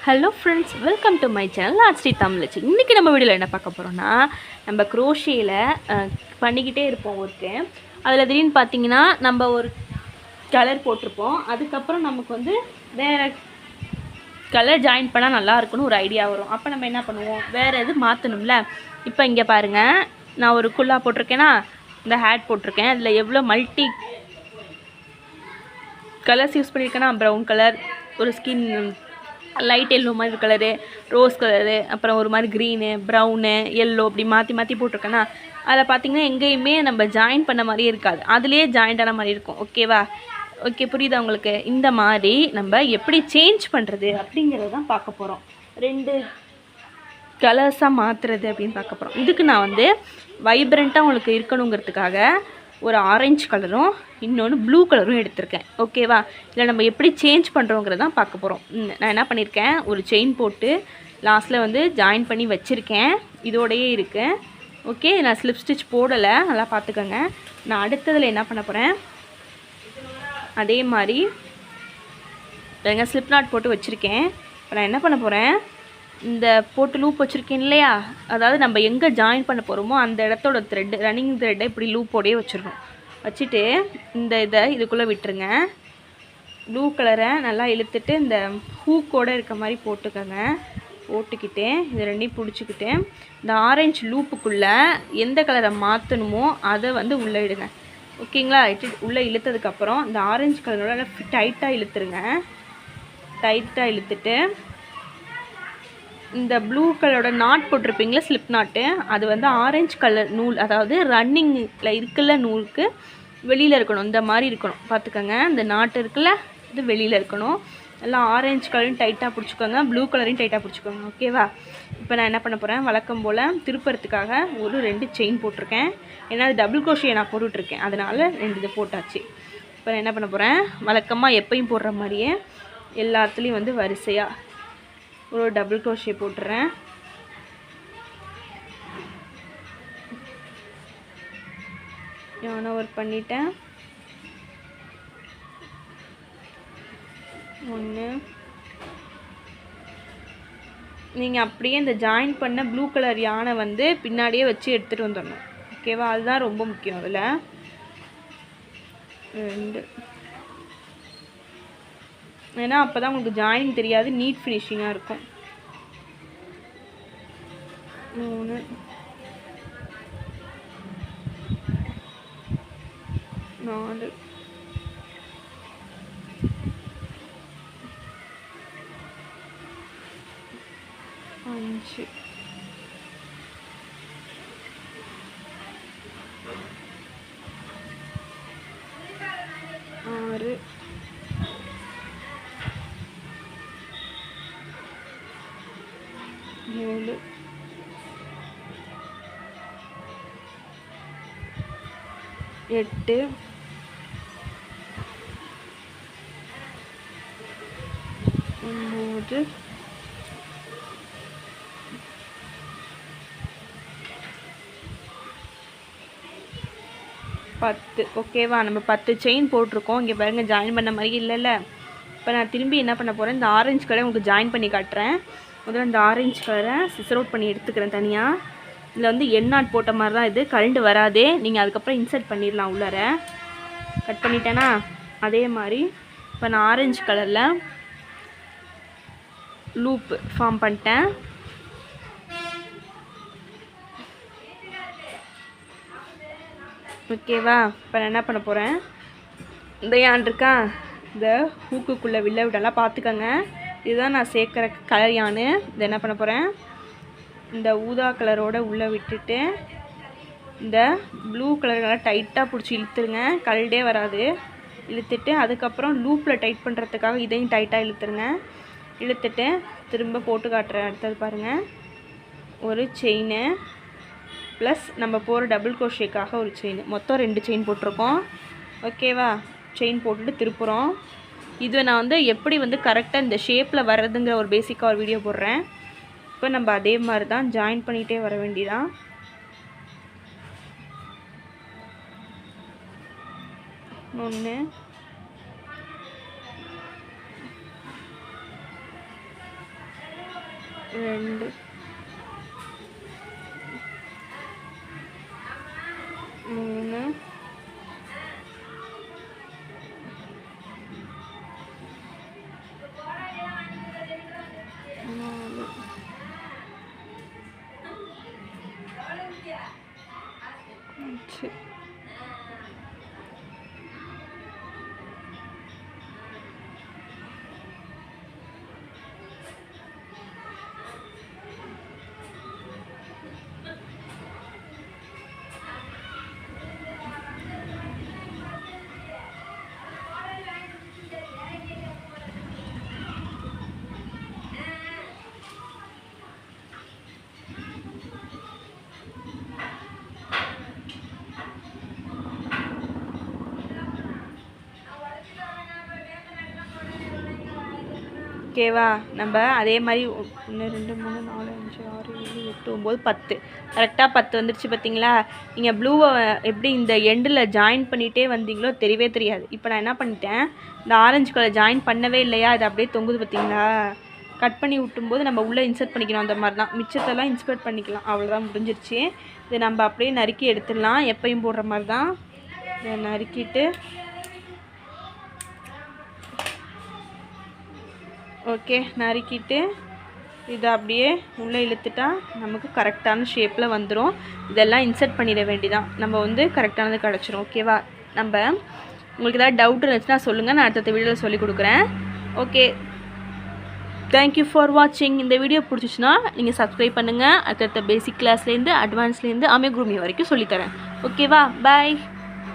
Hello friends, welcome to my channel ஆர்ட்ஸ்ரீ தமிழச்சி. இன்றைக்கி நம்ம வீடியோவில் என்ன பார்க்க போகிறோம்னா, நம்ம குரோஷியில் பண்ணிக்கிட்டே இருப்போம் ஒர்க்கு. அதில் திடீர்னு பார்த்தீங்கன்னா நம்ம ஒரு கலர் போட்டிருப்போம். அதுக்கப்புறம் நமக்கு வந்து வேறு கலர் ஜாயின் பண்ணால் நல்லா இருக்குன்னு ஒரு ஐடியா வரும். அப்போ நம்ம என்ன பண்ணுவோம், வேறு எது மாற்றணும்ல. இப்போ இங்கே பாருங்கள், நான் ஒரு குல்லா போட்டிருக்கேன்னா, இந்த ஹேட் போட்டிருக்கேன். அதில் எவ்வளோ மல்டி கலர்ஸ் யூஸ் பண்ணியிருக்கேன்னா, ப்ரௌன் கலர், ஒரு ஸ்கின் லைட் எல்லோ மாதிரி கலரு, ரோஸ் கலரு, அப்புறம் ஒரு மாதிரி க்ரீனு, ப்ரௌனு, எல்லோ அப்படி மாற்றி மாற்றி போட்டிருக்கேன்னா, அதில் பார்த்திங்கன்னா எங்கேயுமே நம்ம ஜாயின் பண்ண மாதிரியே இருக்காது, அதிலே ஜாயிண்ட் ஆன மாதிரி இருக்கும். ஓகேவா? ஓகே, புரியுதா உங்களுக்கு? இந்த மாதிரி நம்ம எப்படி சேஞ்ச் பண்ணுறது அப்படிங்கிறது தான் பார்க்க போகிறோம். 2 கலர்ஸாக மாற்றுறது அப்படின்னு பார்க்க போகிறோம். இதுக்கு நான் வந்து வைப்ரண்ட்டாக உங்களுக்கு இருக்கணுங்கிறதுக்காக ஒரு ஆரஞ்சு கலரும் இன்னொன்று ப்ளூ கலரும் எடுத்திருக்கேன். ஓகேவா? இதில் நம்ம எப்படி சேஞ்ச் பண்ணுறோங்கிறது தான் பார்க்க போகிறோம். நான் என்ன பண்ணியிருக்கேன், ஒரு செயின் போட்டு லாஸ்ட்டில் வந்து ஜாயின் பண்ணி வச்சுருக்கேன். இதோடையே இருக்குது. ஓகே, நான் ஸ்லிப் ஸ்டிச் போடலை, நல்லா பார்த்துக்கோங்க. நான் அடுத்ததில் என்ன பண்ண போகிறேன், அதே மாதிரி ஸ்லிப் நாட் போட்டு வச்சுருக்கேன். இப்போ நான் என்ன பண்ண போகிறேன், இந்த போட்டு லூப் வச்சுருக்கேன் இல்லையா, அதாவது நம்ம எங்கே ஜாயின் பண்ண போகிறோமோ அந்த இடத்தோட த்ரெட், ரன்னிங் த்ரெட்டை இப்படி லூப்போடையே வச்சுருக்கோம். வச்சுட்டு இந்த இதை இதுக்குள்ளே விட்டுருங்க. ப்ளூ கலரை நல்லா இழுத்துட்டு இந்த ஹூக்கோடு இருக்க மாதிரி போட்டுக்கோங்க. போட்டுக்கிட்டு இது ரெண்டையும் பிடிச்சிக்கிட்டு இந்த ஆரஞ்சு லூப்புக்குள்ளே எந்த கலரை மாற்றணுமோ அதை வந்து உள்ளே இடுங்க. ஓகேங்களா? உள்ளே இழுத்ததுக்கப்புறம் இந்த ஆரஞ்சு கலரோட டைட்டாக இழுத்துருங்க. டைட்டாக இழுத்துட்டு இந்த ப்ளூ கலரோட நாட் போட்டிருப்பீங்களா, ஸ்லிப் நாட்டு, அது வந்து ஆரஞ்சு கலர் நூல், அதாவது ரன்னிங்கில் இருக்குல்ல நூலுக்கு வெளியில் இருக்கணும். இந்த மாதிரி இருக்கணும், பார்த்துக்கோங்க. இந்த நாட்டு இருக்குல்ல, இது வெளியில் இருக்கணும். எல்லாம் ஆரஞ்சு கலரையும் டைட்டாக பிடிச்சிக்கோங்க, ப்ளூ கலரையும் டைட்டாக பிடிச்சிக்கோங்க. ஓகேவா? இப்போ நான் என்ன பண்ண போகிறேன், வழக்கம் போல் திருப்பறதுக்காக ஒரு 2 செயின் போட்டிருக்கேன். ஏன்னா அது டபுள் க்ரோஷே நான் போட்டுட்ருக்கேன், அதனால் 2 இது போட்டாச்சு. இப்போ நான் என்ன பண்ண போகிறேன், வழக்கமாக எப்பயும் போடுற மாதிரியே எல்லாத்துலேயும் வந்து வரிசையாக ஒரு டபுள் க்ரோஷே போட்டுறேன். நான் ஒர்க் பண்ணிட்டேன். 1 நீங்கள் அப்படியே இந்த ஜாயின் பண்ண ப்ளூ கலர் யானை வந்து பின்னாடியே வச்சு எடுத்துகிட்டு வந்துடணும். ஓகேவா? அதுதான் ரொம்ப முக்கியம். அதில் 2, ஏன்னா அப்போ தான் உங்களுக்கு ஜாயின் தெரியாது, நீட் ஃபினிஷிங்காக இருக்கும். 3, 4, 5, 6, 7, 8, 9, 10. ஓகேவா? நம்ம 10 செயின் போட்டிருக்கோம். இங்கே பாருங்கள், ஜாயின் பண்ண மாதிரி இல்லைல்ல. இப்போ நான் திரும்பி என்ன பண்ண போகிறேன், இந்த ஆரஞ்சு கலரை உங்களுக்கு ஜாயின் பண்ணி காட்டுறேன். முதல்ல இந்த ஆரஞ்சு கலரை சிசர் அவுட் பண்ணி எடுத்துக்கிறேன் தனியாக. இதில் வந்து எண்ணாட் போட்ட மாதிரி தான் இது, கரண்ட் வராதே. நீங்கள் அதுக்கப்புறம் இன்சர்ட் பண்ணிடலாம் உள்ளார. கட் பண்ணிட்டேன்னா அதே மாதிரி இப்போ நான் ஆரஞ்சு கலரில் லூப் ஃபார்ம் பண்ணிட்டேன். ஓகேவா? இப்போ நான் என்ன பண்ண போகிறேன், இந்த யான் இருக்கா, இந்த ஹூக்குக்குள்ளே வில்ல விடலாம், பார்த்துக்கோங்க. இதுதான் நான் சேர்க்குற கலர் யானு. இதை என்ன பண்ண போகிறேன், இந்த ஊதா கலரோடு உள்ளே விட்டுட்டு இந்த ப்ளூ கலர் நல்லா டைட்டாக பிடிச்சி இழுத்துருங்க, கல்டே வராது. இழுத்துட்டு அதுக்கப்புறம் லூப்பில் டைட் பண்ணுறதுக்காக இதையும் டைட்டாக இழுத்துருங்க. இழுத்துட்டு திரும்ப போட்டு காட்டுறேன். அடுத்தது பாருங்கள், ஒரு செயினு ப்ளஸ் நம்ம போகிற டபுள் க்ரோஷேக்காக ஒரு செயின், மொத்தம் 2 செயின் போட்டிருக்கோம். ஓகேவா? செயின் போட்டுட்டு திருப்புறோம். இது நான் வந்து எப்படி வந்து கரெக்டாக இந்த ஷேப்பில் வர்றதுங்கிற ஒரு பேசிக்காக ஒரு வீடியோ போடுறேன். இப்போ நம்ம அதே மாதிரி தான் ஜாயின் பண்ணிகிட்டே வர வேண்டியதான். 1, 2, 2 3 4 ஓகேவா? நம்ம அதே மாதிரி 1 2 3 4 5 6 7 8 9 10 கரெக்டாக 10 வந்துடுச்சு பார்த்தீங்களா? நீங்கள் ப்ளூவை எப்படி இந்த எண்டில் ஜாயின் பண்ணிகிட்டே வந்தீங்களோ தெரியவே தெரியாது. இப்போ நான் என்ன பண்ணிட்டேன், இந்த ஆரஞ்சு கலர் ஜாயின் பண்ணவே இல்லையா, இது அப்படியே தொங்குது பார்த்தீங்களா? கட் பண்ணி விட்டும்போது நம்ம உள்ளே இன்சர்ட் பண்ணிக்கணும். அந்த மாதிரி தான் மிச்சத்தெல்லாம் இன்சர்ட் பண்ணிக்கலாம். அவ்வளோதான், முடிஞ்சிருச்சு. இதை நம்ம அப்படியே நறுக்கி எடுத்துடலாம். எப்பயும் போடுற மாதிரி தான் இதை நறுக்கிட்டு ஓகே நறுக்கிட்டு இதை அப்படியே உள்ளே இழுத்துட்டா நமக்கு கரெக்டான ஷேப்பில் வந்துடும். இதெல்லாம் இன்சர்ட் பண்ணிட வேண்டிதான். நம்ம வந்து கரெக்டானது கிடச்சிரும். ஓகேவா? நம்ம உங்களுக்கு ஏதாவது டவுட் இருந்துச்சுன்னா சொல்லுங்கள், நான் அடுத்த வீடியோவில் சொல்லிக் கொடுக்குறேன். ஓகே, தேங்க்யூ ஃபார் வாட்சிங். இந்த வீடியோ பிடிச்சிச்சின்னா நீங்கள் சப்ஸ்கிரைப் பண்ணுங்கள். அடுத்த பேசிக் கிளாஸ்லேருந்து அட்வான்ஸ்லேருந்து அமேகுருமி வரைக்கும் சொல்லித்தரேன். ஓகேவா? பாய்.